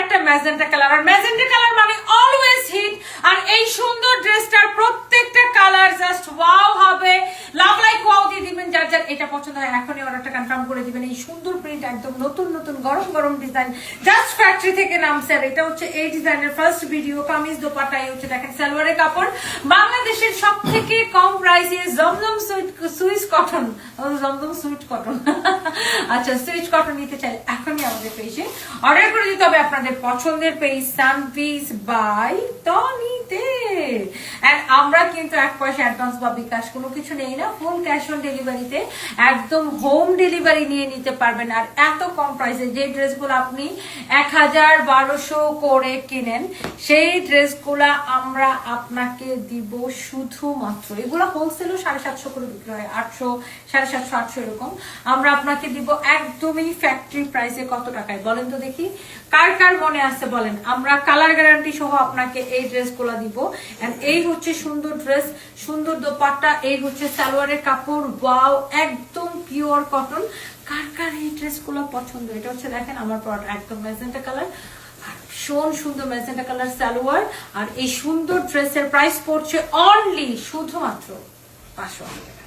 একটা magenta colour, আর magenta colour মানে always hit. আর এই সুন্দর ড্রেসটার প্রত্যেকটা কালার জাস্ট ওয়াও হবে, লাভ লাইক ওয়াও দিয়ে দিবেন। যার যার এটা পছন্দ হয় এখনই অর্ডারটা কনফার্ম করে দিবেন। এই সুন্দর প্রিন্ট, একদম নতুন নতুন গরম গরম ডিজাইন, জাস্ট ফ্যাক্টরি থেকে নামছে। আর এটা হচ্ছে এই ডিজাইনের ফার্স্ট ভিডিও। কামিজ দোপাট্টা এই হচ্ছে দেখেন সালোয়ারের কাপড়, বাংলাদেশের সব থেকে কম প্রাইসে জমজম সুইচ কটন, জমজম সুইট কটন আচ্ছা সুইচ কটন নিতে চাইলে এখনই আমাদের পেজে অর্ডার করে দিতে হবে আপনাদের পছন্দের পেজ সানভিজ বাই টনিতে। এন্ড আমরা কিন্তু 1 পয়সা অ্যাডভান্স বা বিকাশ কোনো কিছু নেই না, ফুল ক্যাশ অন ডেলিভারিতে একদম হোম ডেলিভারি নিয়ে নিতে পারবেন। আর এত কম প্রাইসে যে ড্রেসগুলো আপনি 1000-1200 করে কিনেন, সেই ড্রেসগুলা আমরা আপনাকে দিব শুধুমাত্র, এগুলো হোলসেলও 750 করে বিক্রি হয়, 800, 750, 800 এরকম। আমরা আপনাকে দিব একদমই ফ্যাক্টরি প্রাইসে। কত টাকায় বলেন তো দেখি, কার কার মনে আছে বলেন। আমরা কালার গ্যারান্টি সহ আপনাকে এই ড্রেসগুলো দিব। এন্ড এই হচ্ছে সুন্দর ড্রেস, সুন্দর দোপাট্টা, এই হচ্ছে সালোয়ারের কাপড়, ওয়াও একদম পিওর কটন। কার কার এই ড্রেসগুলো পছন্দ? এটা হচ্ছে দেখেন আমার প্রোডাক্ট, একদম ম্যাজেন্টা কালার, আর ভীষণ সুন্দর ম্যাজেন্টা কালার সালোয়ার। আর এই সুন্দর ড্রেসের প্রাইস পড়ছে অনলি শুধুমাত্র 500 টাকা।